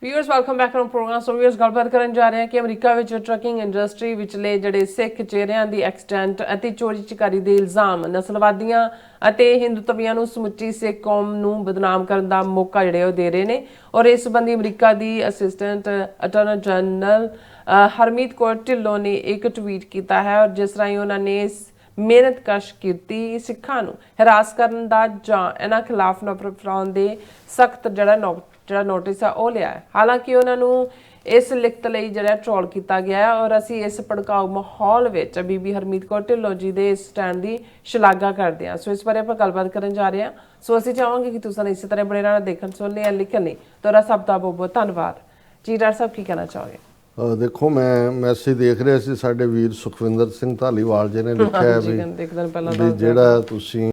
Viewers welcome back on programme. So viewers ਗੱਲਬਾਤ ਕਰਨ ਜਾ ਰਹੇ ਹਾਂ ਕਿ ਅਮਰੀਕਾ ਵਿੱਚ ਟਰੱਕਿੰਗ ਇੰਡਸਟਰੀ ਵਿਚਲੇ ਜਿਹੜੇ ਸਿੱਖ ਚਿਹਰਿਆਂ ਦੀ ਐਕਸੀਡੈਂਟ ਅਤੇ ਚੋਰੀ ਚਕਾਰੀ ਦੇ ਇਲਜ਼ਾਮ ਨਸਲਵਾਦੀਆਂ ਅਤੇ ਹਿੰਦੂਤਵੀਆਂ ਨੂੰ ਸਮੁੱਚੀ ਸਿੱਖ ਕੌਮ ਨੂੰ ਬਦਨਾਮ ਕਰਨ ਦਾ ਮੌਕਾ ਜਿਹੜੇ ਉਹ ਦੇ ਰਹੇ ਨੇ। ਔਰ ਇਸ ਸੰਬੰਧੀ ਅਮਰੀਕਾ ਦੀ assistant attorney general Harmeet Kaur Dhillon ਨੇ ਇੱਕ ਟਵੀਟ ਕੀਤਾ ਹੈ ਔਰ ਜਿਸ ਰਾਹੀਂ ਉਹਨਾਂ ਨੇ ਮਿਹਨਤਕਸ਼ ਕੀਤੀ ਸਿੱਖਾਂ ਨੂੰ ਹਰਾਸ ਕਰਨ ਦਾ ਜਾਂ ਇਹਨਾਂ ਖਿਲਾਫ ਨਫ਼ਰਤ ਫੈਲਾਉਣ ਦੇ ਸਖਤ ਜਿਹੜਾ ਨੋਟਿਸ ਆ ਉਹ ਲਿਆ ਹੈ। ਹਾਲਾਂਕਿ ਉਹਨਾਂ ਨੂੰ ਇਸ ਲਿਖਤ ਲਈ ਜਿਹੜਾ ਟ੍ਰੋਲ ਕੀਤਾ ਗਿਆ ਹੈ ਔਰ ਅਸੀਂ ਇਸ ਭੜਕਾਊ ਮਾਹੌਲ ਵਿੱਚ ਬੀਬੀ ਹਰਮੀਤ ਕੌਰ ਢਿੱਲੋਂ ਜੀ ਦੇ ਇਸ ਸਟੈਂਡ ਦੀ ਸ਼ਲਾਘਾ ਕਰਦੇ ਹਾਂ। ਸੋ ਇਸ ਬਾਰੇ ਆਪਾਂ ਗੱਲਬਾਤ ਕਰਨ ਜਾ ਰਹੇ ਹਾਂ। ਸੋ ਅਸੀਂ ਚਾਹਾਂਗੇ ਕਿ ਤੁਸੀਂ ਇਸੇ ਤਰ੍ਹਾਂ ਬਣੇ ਰਹਿਣਾ, ਦੇਖਣ ਸੁਣਨੇ ਜਾਂ ਲਿਖਣ ਲਈ ਤੁਹਾਡਾ ਸਭ ਦਾ ਬਹੁਤ ਬਹੁਤ ਧੰਨਵਾਦ ਜੀ। ਡਾਕਟਰ ਸਾਹਿਬ ਕੀ ਕਹਿਣਾ ਚਾਹੋਗੇ? ਦੇਖੋ, ਮੈਂ ਮੈਸੇਜ ਦੇਖ ਰਿਹਾ ਸੀ, ਸਾਡੇ ਵੀਰ ਸੁਖਵਿੰਦਰ ਸਿੰਘ ਧਾਲੀਵਾਲ ਜੀ ਨੇ ਲਿਖਿਆ ਵੀ ਜਿਹੜਾ ਤੁਸੀਂ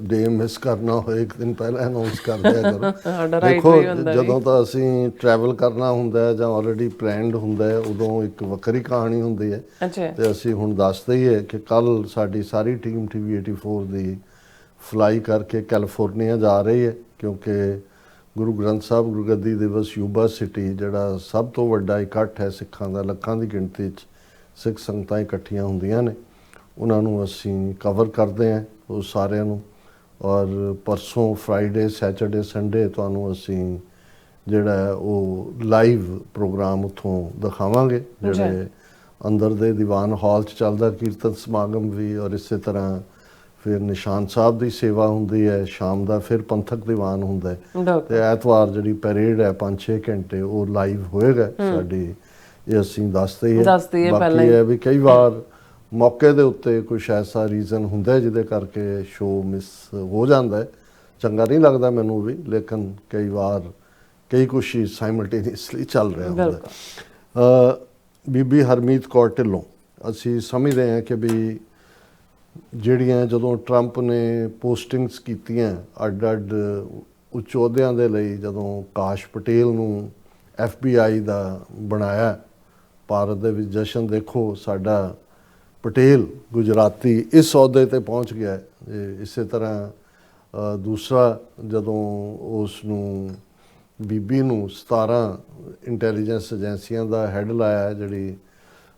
ਡੇ ਮਿਸ ਕਰਨਾ ਹੋਏ ਇੱਕ ਦਿਨ ਪਹਿਲਾਂ ਅਨਾਉਂਸ ਕਰ ਦਿਆ ਕਰੋ। ਦੇਖੋ, ਜਦੋਂ ਤਾਂ ਅਸੀਂ ਟਰੈਵਲ ਕਰਨਾ ਹੁੰਦਾ ਜਾਂ ਆਲਰੇਡੀ ਪਲੈਨਡ ਹੁੰਦਾ ਉਦੋਂ ਇੱਕ ਵੱਖਰੀ ਕਹਾਣੀ ਹੁੰਦੀ ਹੈ। ਤੇ ਅਸੀਂ ਹੁਣ ਦੱਸਦੇ ਹੀ ਹੈ ਕਿ ਕੱਲ ਸਾਡੀ ਸਾਰੀ ਟੀਮ TV84 ਦੀ ਫਲਾਈ ਕਰਕੇ ਕੈਲੀਫੋਰਨੀਆ ਜਾ ਰਹੀ ਹੈ, ਕਿਉਂਕਿ ਗੁਰੂ ਗ੍ਰੰਥ ਸਾਹਿਬ ਗੁਰਗੱਦੀ ਦਿਵਸ ਯੂਬਾ ਸਿਟੀ ਜਿਹੜਾ ਸਭ ਤੋਂ ਵੱਡਾ ਇਕੱਠ ਹੈ ਸਿੱਖਾਂ ਦਾ, ਲੱਖਾਂ ਦੀ ਗਿਣਤੀ 'ਚ ਸਿੱਖ ਸੰਗਤਾਂ ਇਕੱਠੀਆਂ ਹੁੰਦੀਆਂ ਨੇ, ਉਹਨਾਂ ਨੂੰ ਅਸੀਂ ਕਵਰ ਕਰਦੇ ਹਾਂ ਉਹ ਸਾਰਿਆਂ ਨੂੰ। ਔਰ ਪਰਸੋਂ ਫਰਾਈਡੇ ਸੈਚਰਡੇ ਸੰਡੇ ਤੁਹਾਨੂੰ ਅਸੀਂ ਜਿਹੜਾ ਉਹ ਲਾਈਵ ਪ੍ਰੋਗਰਾਮ ਉੱਥੋਂ ਦਿਖਾਵਾਂਗੇ, ਜਿਹੜੇ ਅੰਦਰ ਦੇ ਦੀਵਾਨ ਹਾਲ 'ਚ ਚੱਲਦਾ ਕੀਰਤਨ ਸਮਾਗਮ ਵੀ, ਔਰ ਇਸੇ ਤਰ੍ਹਾਂ ਫਿਰ ਨਿਸ਼ਾਨ ਸਾਹਿਬ ਦੀ ਸੇਵਾ ਹੁੰਦੀ ਹੈ, ਸ਼ਾਮ ਦਾ ਫਿਰ ਪੰਥਕ ਦੀਵਾਨ ਹੁੰਦਾ ਹੈ, ਤੇ ਐਤਵਾਰ ਜਿਹੜੀ ਪੈਰੇਡ ਹੈ 5-6 ਘੰਟੇ ਉਹ ਲਾਈਵ ਹੋਏਗਾ ਸਾਡੀ। ਇਹ ਅਸੀਂ ਦੱਸਦੇ ਹੀ ਬਾਕੀ ਹੈ ਵੀ ਕਈ ਵਾਰ ਮੌਕੇ ਦੇ ਉੱਤੇ ਕੁਛ ਐਸਾ ਰੀਜ਼ਨ ਹੁੰਦਾ ਜਿਹਦੇ ਕਰਕੇ ਸ਼ੋਅ ਮਿਸ ਹੋ ਜਾਂਦਾ ਹੈ। ਚੰਗਾ ਨਹੀਂ ਲੱਗਦਾ ਮੈਨੂੰ ਵੀ, ਲੇਕਿਨ ਕਈ ਵਾਰ ਕਈ ਕੁਛ ਹੀ ਸਾਈਮਲਟੇਨੀਅਸਲੀ ਚੱਲ ਰਿਹਾ ਹੁੰਦਾ। ਬੀਬੀ ਹਰਮੀਤ ਕੌਰ ਢਿੱਲੋਂ, ਅਸੀਂ ਸਮਝਦੇ ਹਾਂ ਕਿ ਵੀ ਜਿਹੜੀਆਂ ਜਦੋਂ ਟਰੰਪ ਨੇ ਪੋਸਟਿੰਗਸ ਕੀਤੀਆਂ ਅੱਡ-ਅੱਡ ਉੱਚ ਅਹੁਦਿਆਂ ਦੇ ਲਈ, ਜਦੋਂ ਕਾਸ਼ ਪਟੇਲ ਨੂੰ FBI ਦਾ ਬਣਾਇਆ ਭਾਰਤ ਦੇ ਵਿੱਚ ਜਸ਼ਨ, ਦੇਖੋ ਸਾਡਾ ਪਟੇਲ ਗੁਜਰਾਤੀ ਇਸ ਅਹੁਦੇ 'ਤੇ ਪਹੁੰਚ ਗਿਆ। ਇਸੇ ਤਰ੍ਹਾਂ ਦੂਸਰਾ ਜਦੋਂ ਉਸ ਨੂੰ ਬੀਬੀ ਨੂੰ 17 ਇੰਟੈਲੀਜੈਂਸ ਏਜੰਸੀਆਂ ਦਾ ਹੈੱਡ ਲਾਇਆ, ਜਿਹੜੀ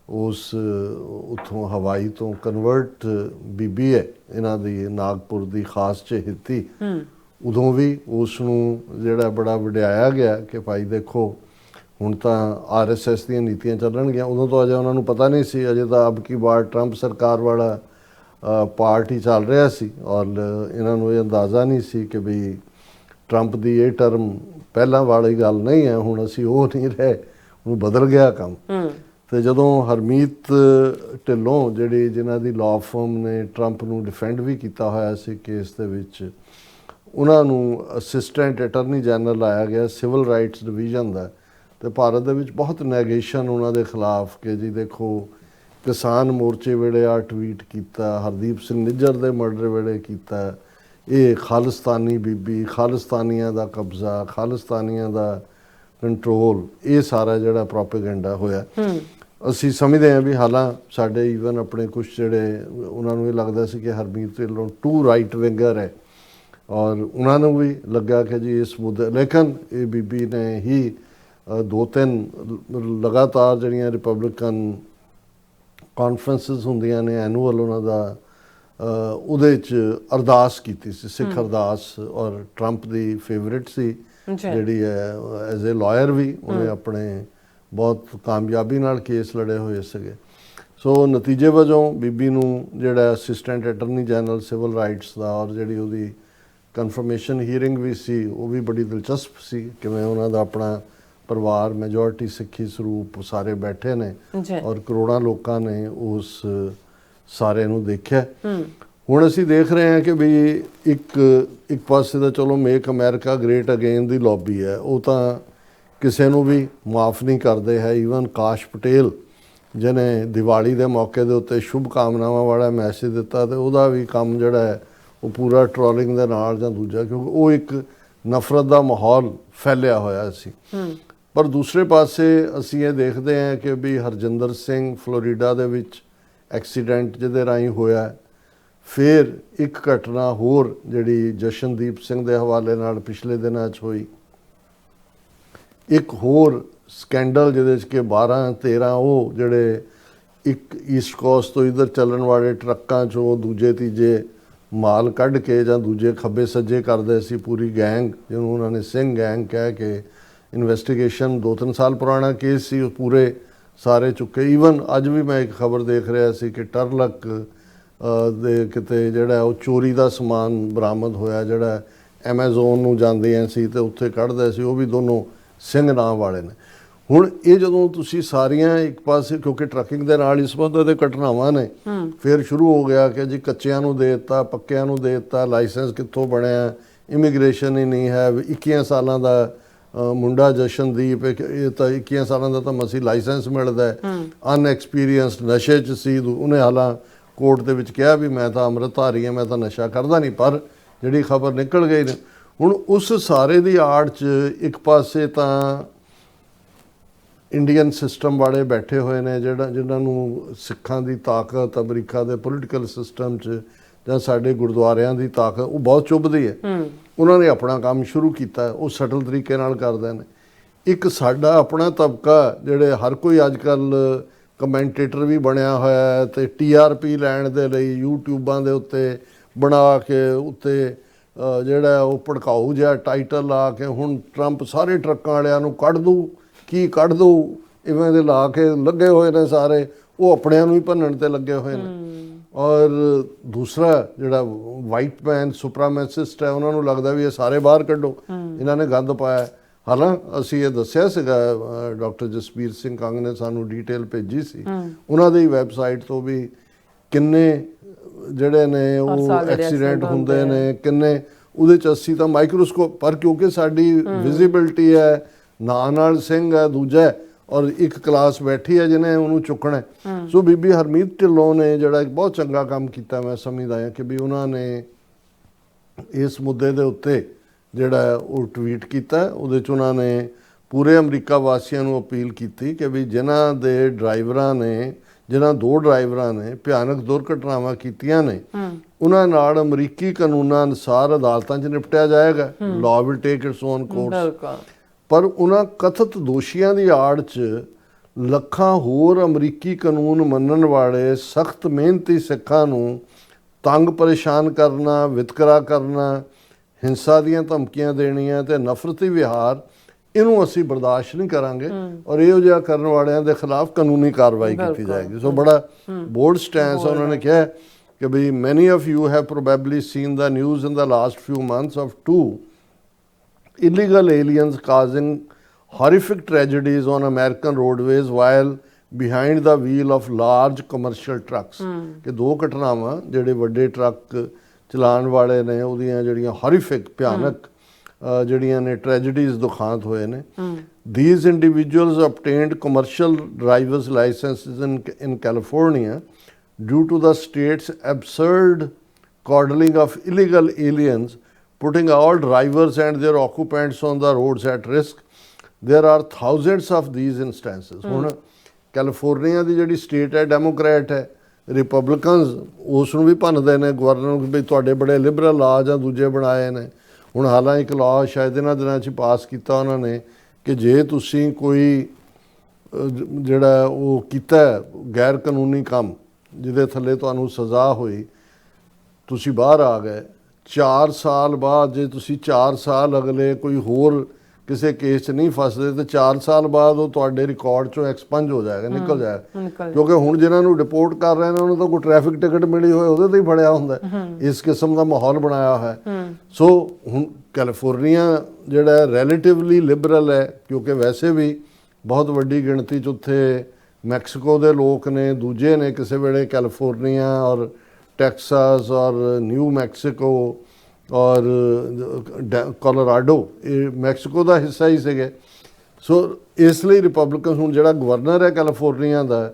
ਉਸ ਉੱਥੋਂ ਹਵਾਈ ਤੋਂ ਕਨਵਰਟ ਬੀਬੀ ਹੈ ਇਹਨਾਂ ਦੀ, ਨਾਗਪੁਰ ਦੀ ਖਾਸ ਚਹੇਤੀ, ਉਦੋਂ ਵੀ ਉਸ ਨੂੰ ਜਿਹੜਾ ਬੜਾ ਵਡਿਆਇਆ ਗਿਆ ਕਿ ਭਾਈ ਦੇਖੋ ਹੁਣ ਤਾਂ RSS ਦੀਆਂ ਨੀਤੀਆਂ ਚੱਲਣਗੀਆਂ। ਉਦੋਂ ਤਾਂ ਅਜੇ ਉਹਨਾਂ ਨੂੰ ਪਤਾ ਨਹੀਂ ਸੀ, ਅਜੇ ਤਾਂ ਅਬ ਕੀ ਬਾਰ ਟਰੰਪ ਸਰਕਾਰ ਵਾਲਾ ਪਾਰਟੀ ਚੱਲ ਰਿਹਾ ਸੀ, ਔਰ ਇਹਨਾਂ ਨੂੰ ਇਹ ਅੰਦਾਜ਼ਾ ਨਹੀਂ ਸੀ ਕਿ ਵੀ ਟਰੰਪ ਦੀ ਇਹ ਟਰਮ ਪਹਿਲਾਂ ਵਾਲੀ ਗੱਲ ਨਹੀਂ ਹੈ, ਹੁਣ ਅਸੀਂ ਉਹ ਨਹੀਂ ਰਹੇ, ਹੁਣ ਬਦਲ ਗਿਆ ਕੰਮ। ਤੇ ਜਦੋਂ ਹਰਮੀਤ ਢਿੱਲੋਂ ਜਿਹੜੀ ਜਿਨ੍ਹਾਂ ਦੀ ਲਾਅ ਫਰਮ ਨੇ ਟਰੰਪ ਨੂੰ ਡਿਫੈਂਡ ਵੀ ਕੀਤਾ ਹੋਇਆ ਸੀ ਕੇਸ ਦੇ ਵਿੱਚ, ਉਹਨਾਂ ਨੂੰ ਅਸਿਸਟੈਂਟ ਅਟਾਰਨੀ ਜਨਰਲ ਲਾਇਆ ਗਿਆ ਸਿਵਲ ਰਾਈਟਸ ਡਿਵੀਜ਼ਨ ਦਾ। ਤੇ ਭਾਰਤ ਦੇ ਵਿੱਚ ਬਹੁਤ ਨੈਗੇਸ਼ਨ ਉਹਨਾਂ ਦੇ ਖਿਲਾਫ ਕਿ ਜੀ ਦੇਖੋ ਕਿਸਾਨ ਮੋਰਚੇ ਵੇਲੇ ਆ ਟਵੀਟ ਕੀਤਾ, ਹਰਦੀਪ ਸਿੰਘ ਨਿੱਜਰ ਦੇ ਮਰਡਰ ਵੇਲੇ ਕੀਤਾ, ਇਹ ਖਾਲਿਸਤਾਨੀ ਬੀਬੀ, ਖਾਲਿਸਤਾਨੀਆਂ ਦਾ ਕਬਜ਼ਾ, ਖਾਲਿਸਤਾਨੀਆਂ ਦਾ ਕੰਟਰੋਲ, ਇਹ ਸਾਰਾ ਜਿਹੜਾ ਪ੍ਰੋਪੇਗੈਂਡਾ ਹੋਇਆ। ਅਸੀਂ ਸਮਝਦੇ ਹਾਂ ਵੀ ਹਾਲਾਂ ਸਾਡੇ ਈਵਨ ਆਪਣੇ ਕੁਛ ਜਿਹੜੇ ਉਹਨਾਂ ਨੂੰ ਇਹ ਲੱਗਦਾ ਸੀ ਕਿ Harmeet Dhillon too right winger ਹੈ, ਔਰ ਉਹਨਾਂ ਨੂੰ ਵੀ ਲੱਗਾ ਕਿ ਜੀ ਇਸ ਮੁੱਦੇ, ਲੇਕਿਨ ਇਹ ਬੀਬੀ ਨੇ ਹੀ 2-3 ਲਗਾਤਾਰ ਜਿਹੜੀਆਂ ਰਿਪਬਲਿਕਨ ਕਾਨਫਰੰਸਿਸ ਹੁੰਦੀਆਂ ਨੇ ਐਨੂਅਲ ਉਹਨਾਂ ਦਾ, ਉਹਦੇ 'ਚ ਅਰਦਾਸ ਕੀਤੀ ਸੀ, ਸਿੱਖ ਅਰਦਾਸ, ਔਰ ਟਰੰਪ ਦੀ ਫੇਵਰੇਟ ਸੀ ਜਿਹੜੀ ਹੈ ਐਜ਼ ਏ ਲਾਇਰ ਵੀ, ਉਹਨੇ ਆਪਣੇ ਬਹੁਤ ਕਾਮਯਾਬੀ ਨਾਲ ਕੇਸ ਲੜੇ ਹੋਏ ਸੀਗੇ। ਸੋ ਨਤੀਜੇ ਵਜੋਂ ਬੀਬੀ ਨੂੰ ਜਿਹੜਾ assistant attorney general civil rights ਦਾ, ਔਰ ਜਿਹੜੀ ਉਹਦੀ ਕਨਫਰਮੇਸ਼ਨ ਹੀਅਰਿੰਗ ਵੀ ਸੀ ਉਹ ਵੀ ਬੜੀ ਦਿਲਚਸਪ ਸੀ, ਕਿਵੇਂ ਉਹਨਾਂ ਦਾ ਆਪਣਾ ਪਰਿਵਾਰ ਮੈਜੋਰਟੀ ਸਿੱਖੀ ਸਰੂਪ ਸਾਰੇ ਬੈਠੇ ਨੇ ਔਰ ਕਰੋੜਾਂ ਲੋਕਾਂ ਨੇ ਉਸ ਸਾਰੇ ਨੂੰ ਦੇਖਿਆ। ਹੁਣ ਅਸੀਂ ਦੇਖ ਰਹੇ ਹਾਂ ਕਿ ਵੀ ਇੱਕ ਪਾਸੇ ਤਾਂ ਚਲੋ ਮੇਕ ਅਮੈਰੀਕਾ ਗ੍ਰੇਟ ਅਗੇਨ ਦੀ ਲੌਬੀ ਹੈ, ਉਹ ਤਾਂ ਕਿਸੇ ਨੂੰ ਵੀ ਮਾਫ ਨਹੀਂ ਕਰਦੇ ਹੈ। ਈਵਨ ਕਾਸ਼ ਪਟੇਲ ਜਿਹਨੇ ਦੀਵਾਲੀ ਦੇ ਮੌਕੇ ਦੇ ਉੱਤੇ ਸ਼ੁਭ ਕਾਮਨਾਵਾਂ ਵਾਲਾ ਮੈਸੇਜ ਦਿੱਤਾ, ਤੇ ਉਹਦਾ ਵੀ ਕੰਮ ਜਿਹੜਾ ਹੈ ਉਹ ਪੂਰਾ ਟ੍ਰੋਲਿੰਗ ਦੇ ਨਾਲ ਜਾਂ ਦੂਜਾ, ਕਿਉਂਕਿ ਉਹ ਇੱਕ ਨਫ਼ਰਤ ਦਾ ਮਾਹੌਲ ਫੈਲਿਆ ਹੋਇਆ ਸੀ। ਪਰ ਦੂਸਰੇ ਪਾਸੇ ਅਸੀਂ ਇਹ ਦੇਖਦੇ ਹਾਂ ਕਿ ਵੀ ਹਰਜਿੰਦਰ ਸਿੰਘ ਫਲੋਰੀਡਾ ਦੇ ਵਿੱਚ ਐਕਸੀਡੈਂਟ ਜਿਹਦੇ ਰਾਹੀਂ ਹੋਇਆ, ਫਿਰ ਇੱਕ ਘਟਨਾ ਹੋਰ ਜਿਹੜੀ ਜਸ਼ਨਦੀਪ ਸਿੰਘ ਦੇ ਹਵਾਲੇ ਨਾਲ ਪਿਛਲੇ ਦਿਨਾਂ 'ਚ ਹੋਈ, ਇੱਕ ਹੋਰ ਸਕੈਂਡਲ ਜਿਹਦੇ 'ਚ ਕਿ 12-13 ਉਹ ਜਿਹੜੇ ਇੱਕ ਈਸਟ ਕੋਸਟ ਤੋਂ ਇੱਧਰ ਚੱਲਣ ਵਾਲੇ ਟਰੱਕਾਂ 'ਚੋਂ ਦੂਜੇ ਤੀਜੇ ਮਾਲ ਕੱਢ ਕੇ ਜਾਂ ਦੂਜੇ ਖੱਬੇ ਸੱਜੇ ਕਰਦੇ ਸੀ, ਪੂਰੀ ਗੈਂਗ ਜਿਹਨੂੰ ਉਹਨਾਂ ਨੇ ਸਿੰਘ ਗੈਂਗ ਕਹਿ ਕੇ, ਇਨਵੈਸਟੀਗੇਸ਼ਨ 2-3 ਸਾਲ ਪੁਰਾਣਾ ਕੇਸ ਸੀ, ਉਹ ਪੂਰੇ ਸਾਰੇ ਚੁੱਕੇ। ਈਵਨ ਅੱਜ ਵੀ ਮੈਂ ਇੱਕ ਖਬਰ ਦੇਖ ਰਿਹਾ ਸੀ ਕਿ ਟਰਲਕ ਦੇ ਕਿਤੇ ਜਿਹੜਾ ਉਹ ਚੋਰੀ ਦਾ ਸਮਾਨ ਬਰਾਮਦ ਹੋਇਆ, ਜਿਹੜਾ ਐਮਾਜ਼ੋਨ ਨੂੰ ਜਾਂਦੇ ਸੀ ਤੇ ਉੱਥੇ ਕੱਢਦੇ ਸੀ, ਉਹ ਵੀ ਦੋਨੋਂ ਸਿੰਘ ਨਾਮ ਵਾਲੇ ਨੇ। ਹੁਣ ਇਹ ਜਦੋਂ ਤੁਸੀਂ ਸਾਰੀਆਂ ਇੱਕ ਪਾਸੇ, ਕਿਉਂਕਿ ਟਰੱਕਿੰਗ ਦੇ ਨਾਲ ਹੀ ਸੰਬੰਧਿਤ ਇਹ ਘਟਨਾਵਾਂ ਨੇ, ਫਿਰ ਸ਼ੁਰੂ ਹੋ ਗਿਆ ਕਿ ਜੀ ਕੱਚਿਆਂ ਨੂੰ ਦੇ ਦਿੱਤਾ, ਪੱਕਿਆਂ ਨੂੰ ਦੇ ਦਿੱਤਾ, ਲਾਇਸੈਂਸ ਕਿੱਥੋਂ ਬਣਿਆ, ਇਮੀਗ੍ਰੇਸ਼ਨ ਹੀ ਨਹੀਂ ਹੈ। 21 ਸਾਲਾਂ ਦਾ ਮੁੰਡਾ ਜਸ਼ਨਦੀਪ, ਇਹ ਤਾਂ 21 ਸਾਲਾਂ ਦਾ ਤਾਂ ਮਸੀਂ ਲਾਇਸੈਂਸ ਮਿਲਦਾ ਹੈ, ਅਨਐਕਸਪੀਰੀਅੰਸਡ, ਨਸ਼ੇ 'ਚ ਸੀ। ਉਹਨੇ ਹਾਲਾਂ ਕੋਰਟ ਦੇ ਵਿੱਚ ਕਿਹਾ ਵੀ ਮੈਂ ਤਾਂ ਅੰਮ੍ਰਿਤਧਾਰੀ ਹਾਂ, ਮੈਂ ਤਾਂ ਨਸ਼ਾ ਕਰਦਾ ਨਹੀਂ, ਪਰ ਜਿਹੜੀ ਖਬਰ ਨਿਕਲ ਗਈ ਨੇ। ਹੁਣ ਉਸ ਸਾਰੇ ਦੀ ਆੜ 'ਚ ਇੱਕ ਪਾਸੇ ਤਾਂ ਇੰਡੀਅਨ ਸਿਸਟਮ ਵਾਲੇ ਬੈਠੇ ਹੋਏ ਨੇ, ਜਿਨ੍ਹਾਂ ਨੂੰ ਸਿੱਖਾਂ ਦੀ ਤਾਕਤ, ਅਮਰੀਕਾ ਦੇ ਪੋਲੀਟੀਕਲ ਸਿਸਟਮ 'ਚ ਜਾਂ ਸਾਡੇ ਗੁਰਦੁਆਰਿਆਂ ਦੀ ਤਾਕਤ ਉਹ ਬਹੁਤ ਚੁੱਭਦੀ ਹੈ। ਉਹਨਾਂ ਨੇ ਆਪਣਾ ਕੰਮ ਸ਼ੁਰੂ ਕੀਤਾ, ਉਹ ਸਟਲ ਤਰੀਕੇ ਨਾਲ ਕਰਦੇ ਨੇ। ਇੱਕ ਸਾਡਾ ਆਪਣਾ ਤਬਕਾ, ਜਿਹੜੇ ਹਰ ਕੋਈ ਅੱਜ ਕੱਲ੍ਹ ਕਮੈਂਟੇਟਰ ਵੀ ਬਣਿਆ ਹੋਇਆ ਹੈ ਅਤੇ TRP ਲੈਣ ਦੇ ਲਈ ਯੂਟਿਊਬਾਂ ਦੇ ਉੱਤੇ ਬਣਾ ਕੇ ਉੱਤੇ ਜਿਹੜਾ ਉਹ ਭੜਕਾਊ ਜਿਹਾ ਟਾਈਟਲ ਲਾ ਕੇ ਹੁਣ ਟਰੰਪ ਸਾਰੇ ਟਰੱਕਾਂ ਵਾਲਿਆਂ ਨੂੰ ਕੱਢ ਦੂ, ਕੀ ਕੱਢ ਦੂ, ਇਵੇਂ ਦੇ ਲਾ ਕੇ ਲੱਗੇ ਹੋਏ ਨੇ ਸਾਰੇ। ਉਹ ਆਪਣਿਆਂ ਨੂੰ ਹੀ ਭੰਨਣ ਤੇ ਲੱਗੇ ਹੋਏ ਨੇ। ਔਰ ਦੂਸਰਾ ਜਿਹੜਾ ਵਾਈਟ ਮੈਨ ਸੁਪਰਾਮੈਸਿਸਟ ਹੈ, ਉਹਨਾਂ ਨੂੰ ਲੱਗਦਾ ਵੀ ਇਹ ਸਾਰੇ ਬਾਹਰ ਕੱਢੋ, ਇਹਨਾਂ ਨੇ ਗੰਦ ਪਾਇਆ। ਹਾਲਾਂਕਿ ਅਸੀਂ ਇਹ ਦੱਸਿਆ ਸੀਗਾ, ਡਾਕਟਰ ਜਸਬੀਰ ਸਿੰਘ ਕੰਗ ਨੇ ਸਾਨੂੰ ਡਿਟੇਲ ਭੇਜੀ ਸੀ, ਉਹਨਾਂ ਦੀ ਵੈਬਸਾਈਟ ਤੋਂ ਵੀ ਕਿੰਨੇ ਜਿਹੜੇ ਨੇ ਉਹ ਐਕਸੀਡੈਂਟ ਹੁੰਦੇ ਨੇ, ਕਿੰਨੇ ਉਹਦੇ 'ਚ ਅਸੀਂ ਤਾਂ ਮਾਈਕਰੋਸਕੋਪ, ਪਰ ਕਿਉਂਕਿ ਸਾਡੀ ਵਿਜ਼ਿਬਿਲਟੀ ਹੈ, ਨਾਂ ਨਾਲ ਸਿੰਘ ਹੈ ਦੂਜਾ, ਔਰ ਇੱਕ ਕਲਾਸ ਬੈਠੀ ਹੈ ਜਿਹਨੇ ਉਹਨੂੰ ਚੁੱਕਣਾ। ਸੋ ਬੀਬੀ ਹਰਮੀਤ ਢਿੱਲੋਂ ਨੇ ਜਿਹੜਾ ਇੱਕ ਬਹੁਤ ਚੰਗਾ ਕੰਮ ਕੀਤਾ, ਮੈਂ ਸਮਝਦਾ ਹਾਂ ਕਿ ਵੀ ਉਹਨਾਂ ਨੇ ਇਸ ਮੁੱਦੇ ਦੇ ਉੱਤੇ ਜਿਹੜਾ ਉਹ ਟਵੀਟ ਕੀਤਾ। ਉਹਦੇ 'ਚ ਉਹਨਾਂ ਨੇ ਪੂਰੇ ਅਮਰੀਕਾ ਵਾਸੀਆਂ ਨੂੰ ਅਪੀਲ ਕੀਤੀ ਕਿ ਵੀ ਜਿਨ੍ਹਾਂ ਦੇ ਡਰਾਈਵਰਾਂ ਨੇ, ਜਿਨ੍ਹਾਂ 2 ਡਰਾਈਵਰਾਂ ਨੇ ਭਿਆਨਕ ਦੁਰਘਟਨਾਵਾਂ ਕੀਤੀਆਂ ਨੇ, ਉਹਨਾਂ ਨਾਲ ਅਮਰੀਕੀ ਕਾਨੂੰਨਾਂ ਅਨੁਸਾਰ ਅਦਾਲਤਾਂ 'ਚ ਨਿਪਟਿਆ ਜਾਏਗਾ। Law will take it's on course. ਪਰ ਉਹਨਾਂ ਕਥਿਤ ਦੋਸ਼ੀਆਂ ਦੀ ਆੜ 'ਚ ਲੱਖਾਂ ਹੋਰ ਅਮਰੀਕੀ ਕਾਨੂੰਨ ਮੰਨਣ ਵਾਲੇ ਸਖਤ ਮਿਹਨਤੀ ਸਿੱਖਾਂ ਨੂੰ ਤੰਗ ਪਰੇਸ਼ਾਨ ਕਰਨਾ, ਵਿਤਕਰਾ ਕਰਨਾ, ਹਿੰਸਾ ਦੀਆਂ ਧਮਕੀਆਂ ਦੇਣੀਆਂ ਤੇ ਨਫ਼ਰਤੀ ਵਿਹਾਰ, ਇਹਨੂੰ ਅਸੀਂ ਬਰਦਾਸ਼ਤ ਨਹੀਂ ਕਰਾਂਗੇ ਔਰ ਇਹੋ ਜਿਹਾ ਕਰਨ ਵਾਲਿਆਂ ਦੇ ਖਿਲਾਫ ਕਾਨੂੰਨੀ ਕਾਰਵਾਈ ਕੀਤੀ ਜਾਏਗੀ। ਸੋ ਬੜਾ ਬੋਲਡ ਸਟੈਂਸ ਉਹਨਾਂ ਨੇ ਕਿਹਾ ਕਿ we many of you have probably seen the news in the last few months of 2 illegal aliens causing horrific tragedies on American roadways while behind the wheel of large commercial trucks। ਕਿ 2 ਘਟਨਾਵਾਂ ਜਿਹੜੇ ਵੱਡੇ truck ਚਲਾਉਣ ਵਾਲੇ ਨੇ ਉਹਦੀਆਂ ਜਿਹੜੀਆਂ horrific ਭਿਆਨਕ ਜਿਹੜੀਆਂ ਨੇ ਟ੍ਰੈਜਡੀਜ਼ ਦੁਖਾਂਤ ਹੋਏ ਨੇ। These individuals obtained commercial driver's licenses in California due to the state's absurd coddling of illegal aliens, putting all drivers and their occupants on the roads at risk. There are thousands of these instances. ਹੁਣ California ਦੀ ਜਿਹੜੀ state ਹੈ Democrat ਹੈ, Republicans ਉਸ ਨੂੰ ਵੀ ਭੰਨਦੇ ਨੇ, governor ਨੂੰ ਵੀ ਤੁਹਾਡੇ ਬੜੇ ਲਿਬਰਲ ਲਾਅ ਜਾਂ ਦੂਜੇ ਬਣਾਏ ਨੇ। ਹੁਣ ਹਾਲਾਂਕਿ ਇੱਕ ਲਾਅ ਸ਼ਾਇਦ ਇਹਨਾਂ ਦਿਨਾਂ 'ਚ ਪਾਸ ਕੀਤਾ ਉਹਨਾਂ ਨੇ ਕਿ ਜੇ ਤੁਸੀਂ ਕੋਈ ਜਿਹੜਾ ਉਹ ਕੀਤਾ ਗੈਰ ਕਾਨੂੰਨੀ ਕੰਮ ਜਿਹਦੇ ਥੱਲੇ ਤੁਹਾਨੂੰ ਸਜ਼ਾ ਹੋਈ, ਤੁਸੀਂ ਬਾਹਰ ਆ ਗਏ, 4 ਸਾਲ ਬਾਅਦ ਜੇ ਤੁਸੀਂ 4 ਸਾਲ ਅਗਲੇ ਕੋਈ ਹੋਰ ਕਿਸੇ ਕੇਸ 'ਚ ਨਹੀਂ ਫਸਦੇ ਤੇ 4 ਸਾਲ ਬਾਅਦ ਉਹ ਤੁਹਾਡੇ ਰਿਕਾਰਡ 'ਚੋਂ ਐਕਸਪੰਜ ਹੋ ਜਾਏਗਾ, ਨਿਕਲ ਜਾਏਗਾ। ਕਿਉਂਕਿ ਹੁਣ ਜਿਹਨਾਂ ਨੂੰ ਡਿਪੋਰਟ ਕਰ ਰਹੇ ਨੇ ਉਹਨਾਂ ਨੂੰ ਕੋਈ ਟ੍ਰੈਫਿਕ ਟਿਕਟ ਮਿਲੀ ਹੋਏ ਉਹਦੇ ਤੇ ਹੀ ਫੜਿਆ ਹੁੰਦਾ। ਇਸ ਕਿਸਮ ਦਾ ਮਾਹੌਲ ਬਣਾਇਆ ਹੈ। ਸੋ ਹੁਣ ਕੈਲੀਫੋਰਨੀਆ ਜਿਹੜਾ ਰਿਲੇਟਿਵਲੀ ਲਿਬਰਲ ਹੈ, ਕਿਉਂਕਿ ਵੈਸੇ ਵੀ ਬਹੁਤ ਵੱਡੀ ਗਿਣਤੀ 'ਚ ਉੱਥੇ ਮੈਕਸੀਕੋ ਦੇ ਲੋਕ ਨੇ, ਦੂਜੇ ਨੇ ਕਿਸੇ ਵੇਲੇ ਕੈਲੀਫੋਰਨੀਆ ਔਰ ਟੈਕਸਾਸ ਔਰ ਨਿਊ ਮੈਕਸੀਕੋ ਔਰ ਕੋਲੋਰਾਡੋ, ਇਹ ਮੈਕਸੀਕੋ ਦਾ ਹਿੱਸਾ ਹੀ ਸੀਗੇ। ਸੋ ਇਸ ਲਈ ਰਿਪਬਲਿਕਨ ਹੁਣ ਜਿਹੜਾ ਗਵਰਨਰ ਹੈ ਕੈਲੀਫੋਰਨੀਆ ਦਾ,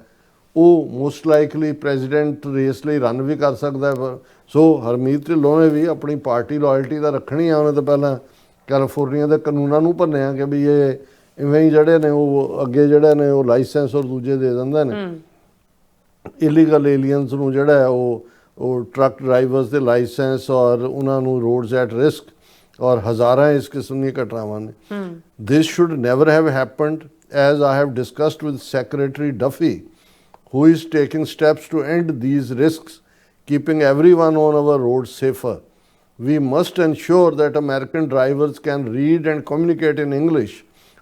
ਉਹ ਮੋਸਟ ਲਾਈਕਲੀ ਪ੍ਰੈਜ਼ੀਡੈਂਟ ਰੇਸ ਲਈ ਰਨ ਵੀ ਕਰ ਸਕਦਾ ਹੈ। ਸੋ ਹਰਮੀਤ ਢਿੱਲੋਂ ਨੇ ਵੀ ਆਪਣੀ ਪਾਰਟੀ ਲਾਇਲਟੀ ਤਾਂ ਰੱਖਣੀ ਆ। ਉਹਨੇ ਤਾਂ ਪਹਿਲਾਂ ਕੈਲੀਫੋਰਨੀਆ ਦੇ ਕਾਨੂੰਨਾਂ ਨੂੰ ਭੰਨਿਆ ਕਿ ਵੀ ਇਹ ਇਵੇਂ ਹੀ ਜਿਹੜੇ ਨੇ ਉਹ ਅੱਗੇ ਜਿਹੜੇ ਨੇ ਉਹ ਲਾਇਸੈਂਸ ਔਰ ਦੂਜੇ ਦੇ ਦਿੰਦੇ ਨੇ। ਇਲੀਗਲ ਏਲੀਅਨਸ ਨੂੰ ਜਿਹੜਾ ਹੈ ਉਹ ਟਰੱਕ ਡਰਾਈਵਰਸ ਦੇ ਲਾਇਸੈਂਸ ਔਰ ਉਹਨਾਂ ਨੂੰ ਰੋਡਸ ਐਟ ਰਿਸਕ ਔਰ ਹਜ਼ਾਰਾਂ ਇਸ ਕਿਸਮ ਦੀਆਂ ਘਟਨਾਵਾਂ ਨੇ। This should never have happened as I have discussed with secretary Duffy who is taking steps to end these risks, keeping everyone on our roads safer. We must ensure that American drivers can read and communicate in English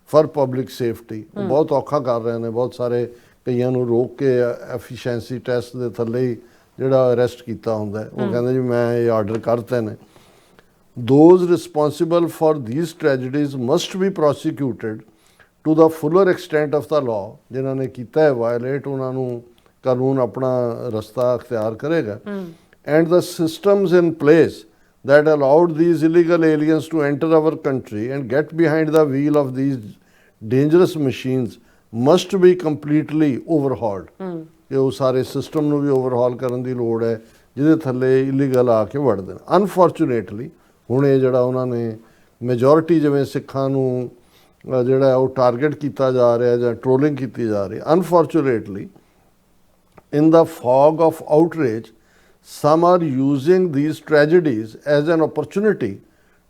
for public safety. ਬਹੁਤ ਔਖਾ ਕਰ ਰਹੇ ਨੇ, ਬਹੁਤ ਸਾਰੇ ਕਈਆਂ ਨੂੰ ਰੋਕ ਕੇ ਐਫੀਸ਼ੀਐਂਸੀ ਟੈਸਟ ਦੇ ਥੱਲੇ ਹੀ ਜਿਹੜਾ ਅਰੈਸਟ ਕੀਤਾ ਹੁੰਦਾ ਹੈ, ਉਹ ਕਹਿੰਦੇ ਜੀ ਮੈਂ ਇਹ ਆਰਡਰ ਕਰਤੇ ਨੇ। Those responsible for these tragedies must be prosecuted to the fuller extent of the law. ਜਿਨ੍ਹਾਂ ਨੇ ਕੀਤਾ ਹੈ ਵਾਇਲੇਟ, ਉਹਨਾਂ ਨੂੰ ਕਾਨੂੰਨ ਆਪਣਾ ਰਸਤਾ ਅਖਤਿਆਰ ਕਰੇਗਾ। And the systems in place that allowed these illegal aliens to enter our country and get behind the wheel of these dangerous machines must be completely overhauled. ਕਿ ਉਹ ਸਾਰੇ ਸਿਸਟਮ ਨੂੰ ਵੀ ਓਵਰਹਾਲ ਕਰਨ ਦੀ ਲੋੜ ਹੈ ਜਿਹਦੇ ਥੱਲੇ ਇਲੀਗਲ ਆ ਕੇ ਵੜਦੇ ਨੇ। ਅਨਫੋਰਚੂਨੇਟਲੀ ਹੁਣ ਇਹ ਜਿਹੜਾ ਉਹਨਾਂ ਨੇ ਮੈਜੋਰਿਟੀ ਜਿਵੇਂ ਸਿੱਖਾਂ ਨੂੰ ਜਿਹੜਾ ਉਹ ਟਾਰਗੇਟ ਕੀਤਾ ਜਾ ਰਿਹਾ ਜਾਂ ਟ੍ਰੋਲਿੰਗ ਕੀਤੀ ਜਾ ਰਹੀ ਹੈ, unfortunately in the fog of outrage, some are using these tragedies as an opportunity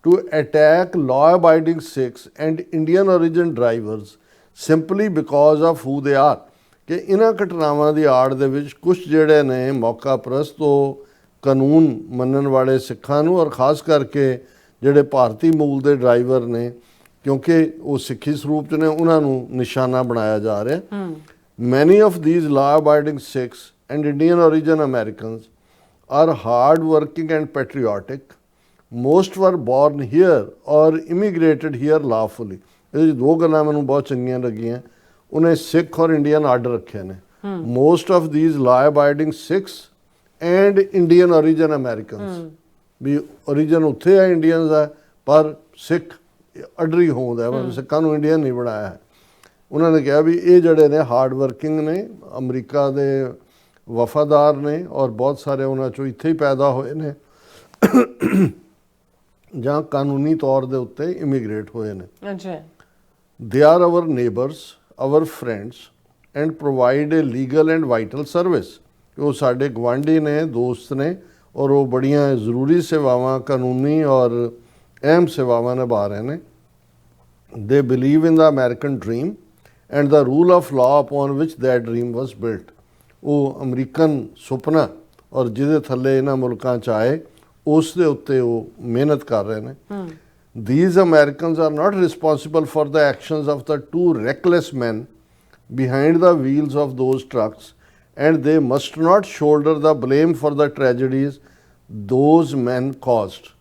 to attack law-abiding Sikhs and Indian origin drivers simply because of who they are. ਕਿ ਇਹਨਾਂ ਘਟਨਾਵਾਂ ਦੀ ਆੜ ਦੇ ਵਿੱਚ ਕੁਝ ਜਿਹੜੇ ਨੇ ਮੌਕਾ ਪ੍ਰਸਤ ਉਹ ਕਾਨੂੰਨ ਮੰਨਣ ਵਾਲੇ ਸਿੱਖਾਂ ਨੂੰ ਔਰ ਖਾਸ ਕਰਕੇ ਜਿਹੜੇ ਭਾਰਤੀ ਮੂਲ ਦੇ ਡਰਾਈਵਰ ਨੇ, ਕਿਉਂਕਿ ਉਹ ਸਿੱਖੀ ਸਰੂਪ 'ਚ ਨੇ, ਉਹਨਾਂ ਨੂੰ ਨਿਸ਼ਾਨਾ ਬਣਾਇਆ ਜਾ ਰਿਹਾ। Many of these law-abiding Sikhs and Indian origin Americans are hard-working and patriotic. Most were born here or immigrated here lawfully. ਇਹ ਦੋ ਗੱਲਾਂ ਮੈਨੂੰ ਬਹੁਤ ਚੰਗੀਆਂ ਲੱਗੀਆਂ। ਉਹਨੇ ਸਿੱਖ ਔਰ ਇੰਡੀਅਨ ਆਰਡਰ ਰੱਖੇ ਨੇ। Most of these law-abiding Sikhs and Indian origin Americans, we origin ਉੱਥੇ ਹੈ ਇੰਡੀਅਨਸ ਹੈ, ਪਰ ਸਿੱਖ ਅਡਰੀ ਹੋਂਦਾ ਹੈ, ਸਿੱਖਾਂ ਨੂੰ ਇੰਡੀਅਨ ਨਹੀਂ ਬਣਾਇਆ ਹੈ। ਉਹਨਾਂ ਨੇ ਕਿਹਾ ਵੀ ਇਹ ਜਿਹੜੇ ਨੇ ਹਾਰਡ ਵਰਕਿੰਗ ਨੇ, ਅਮਰੀਕਾ ਦੇ ਵਫਾਦਾਰ ਨੇ ਔਰ ਬਹੁਤ ਸਾਰੇ ਉਹਨਾਂ 'ਚੋਂ ਇੱਥੇ ਹੀ ਪੈਦਾ ਹੋਏ ਨੇ ਜਾਂ ਕਾਨੂੰਨੀ ਤੌਰ ਦੇ ਉੱਤੇ ਇਮੀਗ੍ਰੇਟ ਹੋਏ ਨੇ। ਅੱਛਾ। They are our neighbours, our friends and provide a legal and vital service. ਉਹ ਸਾਡੇ ਗੁਆਂਢੀ ਨੇ, ਦੋਸਤ ਨੇ ਔਰ ਉਹ ਬੜੀਆਂ ਜ਼ਰੂਰੀ ਸੇਵਾਵਾਂ, ਕਾਨੂੰਨੀ ਔਰ ਅਹਿਮ ਸੇਵਾਵਾਂ ਨਿਭਾ ਰਹੇ ਨੇ। ਦੇ believe in the American dream and the rule of law upon which that dream was built. ਉਹ ਅਮਰੀਕਨ ਸੁਪਨਾ ਔਰ ਜਿਹਦੇ ਥੱਲੇ ਇਹਨਾਂ ਮੁਲਕਾਂ 'ਚ ਆਏ ਉਸ ਦੇ ਉੱਤੇ ਉਹ ਮਿਹਨਤ ਕਰ ਰਹੇ ਨੇ। These Americans are not responsible for the actions of the two reckless men behind the wheels of those trucks, and they must not shoulder the blame for the tragedies those men caused.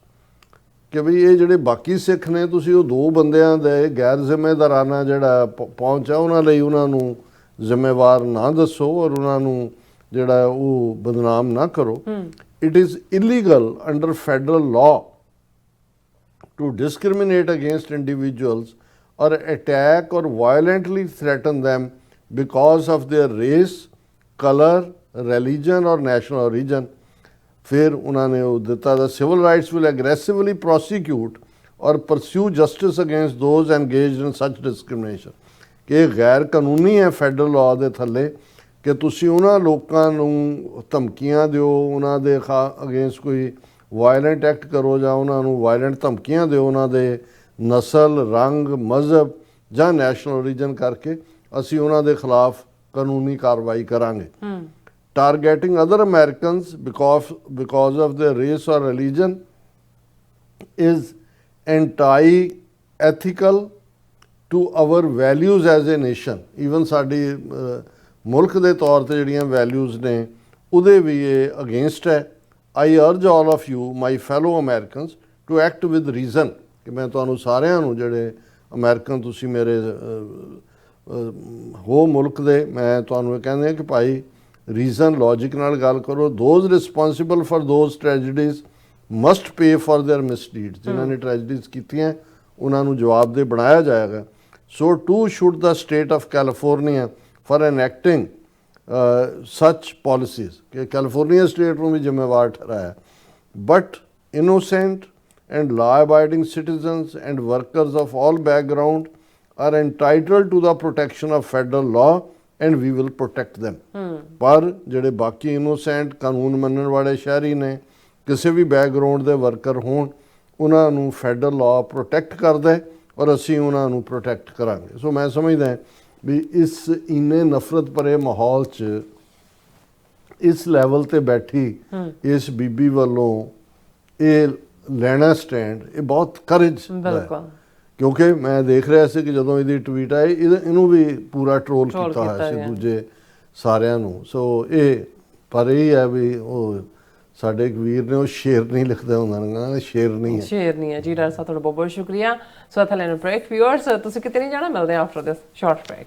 ਕਿ ਵੀ ਇਹ ਜਿਹੜੇ ਬਾਕੀ ਸਿੱਖ ਨੇ, ਤੁਸੀਂ ਉਹ ਦੋ ਬੰਦਿਆਂ ਦੇ ਗੈਰ ਜ਼ਿੰਮੇਦਾਰਾਨਾ ਜਿਹੜਾ ਪਹੁੰਚ ਆ ਉਹਨਾਂ ਲਈ ਉਹਨਾਂ ਨੂੰ ਜ਼ਿੰਮੇਵਾਰ ਨਾ ਦੱਸੋ ਔਰ ਉਹਨਾਂ ਨੂੰ ਜਿਹੜਾ ਉਹ ਬਦਨਾਮ ਨਾ ਕਰੋ। It is illegal under federal law to discriminate against individuals or attack or violently threaten them because of their race, color, religion or national origin. ਫਿਰ ਉਹਨਾਂ ਨੇ ਉਹ ਦਿੱਤਾ ਦਾ ਸਿਵਲ ਰਾਈਟਸ ਵਿਲ ਐਗਰੈਸਿਵਲੀ ਪ੍ਰੋਸੀਕਿਊਟ ਔਰ ਪਰਸਿਊ ਜਸਟਿਸ ਅਗੇਂਸਟ ਦੋਜ਼ ਐਂਗੇਜਡ ਇਨ ਸੱਚ discrimination. ਕਿ ਇਹ ਗੈਰ ਕਾਨੂੰਨੀ ਹੈ ਫੈਡਰਲ ਲਾਅ ਦੇ ਥੱਲੇ ਕਿ ਤੁਸੀਂ ਉਹਨਾਂ ਲੋਕਾਂ ਨੂੰ ਧਮਕੀਆਂ ਦਿਓ, ਉਹਨਾਂ ਦੇ ਅਗੇਂਸਟ ਕੋਈ ਵਾਇਲੈਂਟ ਐਕਟ ਕਰੋ ਜਾਂ ਉਹਨਾਂ ਨੂੰ ਵਾਇਲੈਂਟ ਧਮਕੀਆਂ ਦਿਓ ਉਹਨਾਂ ਦੇ ਨਸਲ, ਰੰਗ, ਮਜ਼ਹਬ ਜਾਂ ਨੈਸ਼ਨਲ ਓਰੀਜਨ ਕਰਕੇ, ਅਸੀਂ ਉਹਨਾਂ ਦੇ ਖਿਲਾਫ ਕਾਨੂੰਨੀ ਕਾਰਵਾਈ ਕਰਾਂਗੇ। Targeting other Americans because of their race or religion is anti-ethical to our values as a nation. Even ਸਾਡੀ ਮੁਲਕ ਦੇ ਤੌਰ ਤੇ ਜਿਹੜੀਆਂ ਵੈਲਿਊਜ਼ ਨੇ ਉਹਦੇ ਵੀ ਇਹ ਅਗੇਂਸਟ ਹੈ। I urge all of you, my fellow Americans, to act with reason. ਕਿ ਮੈਂ ਤੁਹਾਨੂੰ ਸਾਰਿਆਂ ਨੂੰ ਜਿਹੜੇ ਅਮਰੀਕਨ ਤੁਸੀਂ ਮੇਰੇ ਹੋ ਮੁਲਕ ਦੇ, ਮੈਂ ਤੁਹਾਨੂੰ ਇਹ ਕਹਿੰਦੇ ਕਿ ਭਾਈ ਰੀਜ਼ਨ ਲੌਜਿਕ ਨਾਲ ਗੱਲ ਕਰੋ। Those responsible for those tragedies must pay for their misdeeds. ਜਿਨ੍ਹਾਂ ਨੇ ਟ੍ਰੈਜਡੀਜ਼ ਕੀਤੀਆਂ ਉਹਨਾਂ ਨੂੰ ਜਵਾਬਦੇਹ ਬਣਾਇਆ ਜਾਏਗਾ। So too should the state of California for enacting such policies. ਕਿ ਕੈਲੀਫੋਰਨੀਆ ਸਟੇਟ ਨੂੰ ਵੀ ਜ਼ਿੰਮੇਵਾਰ ਠਹਿਰਾਇਆ। But innocent and law-abiding citizens and workers of all background are entitled to the protection of federal law and we will protect them. ਪਰ ਜਿਹੜੇ ਬਾਕੀ innocent ਕਾਨੂੰਨ ਮੰਨਣ ਵਾਲੇ ਸ਼ਹਿਰੀ ਨੇ, ਕਿਸੇ ਵੀ ਬੈਕਗਰਾਉਂਡ ਦੇ ਵਰਕਰ ਹੋਣ, ਉਹਨਾਂ ਨੂੰ ਫੈਡਰਲ ਲਾਅ ਪ੍ਰੋਟੈਕਟ ਕਰਦਾ ਹੈ ਔਰ ਅਸੀਂ ਉਹਨਾਂ ਨੂੰ ਪ੍ਰੋਟੈਕਟ ਕਰਾਂਗੇ। ਸੋ ਮੈਂ ਸਮਝਦਾ ਵੀ ਇਸ ਇੰਨੇ ਨਫ਼ਰਤ ਭਰੇ ਮਾਹੌਲ 'ਚ ਇਸ ਲੈਵਲ ਤੇ ਬੈਠੀ ਇਸ ਬੀਬੀ ਵੱਲੋਂ ਇਹ ਲੈਣਾ ਸਟੈਂਡ, ਇਹ ਬਹੁਤ ਕਰੇਜ ਬਿਲਕੁਲ। ਕਿਉਂਕਿ ਮੈਂ ਦੇਖ ਰਿਹਾ ਸੀ ਕਿ ਜਦੋਂ ਇਹਦੀ ਟਵੀਟ ਆਈ ਇਹਨੂੰ ਵੀ ਪੂਰਾ ਟ੍ਰੋਲ ਕੀਤਾ ਹੋਇਆ ਸੀ ਦੂਜੇ ਸਾਰਿਆਂ ਨੂੰ। ਸੋ ਇਹ ਪਰ ਇਹ ਹੈ ਵੀ ਉਹ ਸਾਡੇ ਇੱਕ ਵੀਰ ਨੇ ਉਹ ਸ਼ੇਰ ਨਹੀਂ ਲਿਖਦੇ ਹੁੰਦੇ ਨੇ, ਸ਼ੇਰ ਨਹੀਂ ਹੈ। ਸ਼ੇਰ ਨਹੀਂ ਹੈ ਜੀ। ਡਾਕਟਰ ਸਾਹਿਬ ਤੁਹਾਡਾ ਬਹੁਤ ਬਹੁਤ ਸ਼ੁਕਰੀਆ। ਸੋ ਇੱਥੇ ਲੈਣ ਬ੍ਰੇਕ। ਵਿਊਅਰਸ ਤੁਸੀਂ ਕਿਤੇ ਨਹੀਂ ਜਾਣਾ, ਮਿਲਦੇ ਆ ਆਫਟਰ ਦਿਸ ਸ਼ਾਰਟ ਬ੍ਰੇਕ।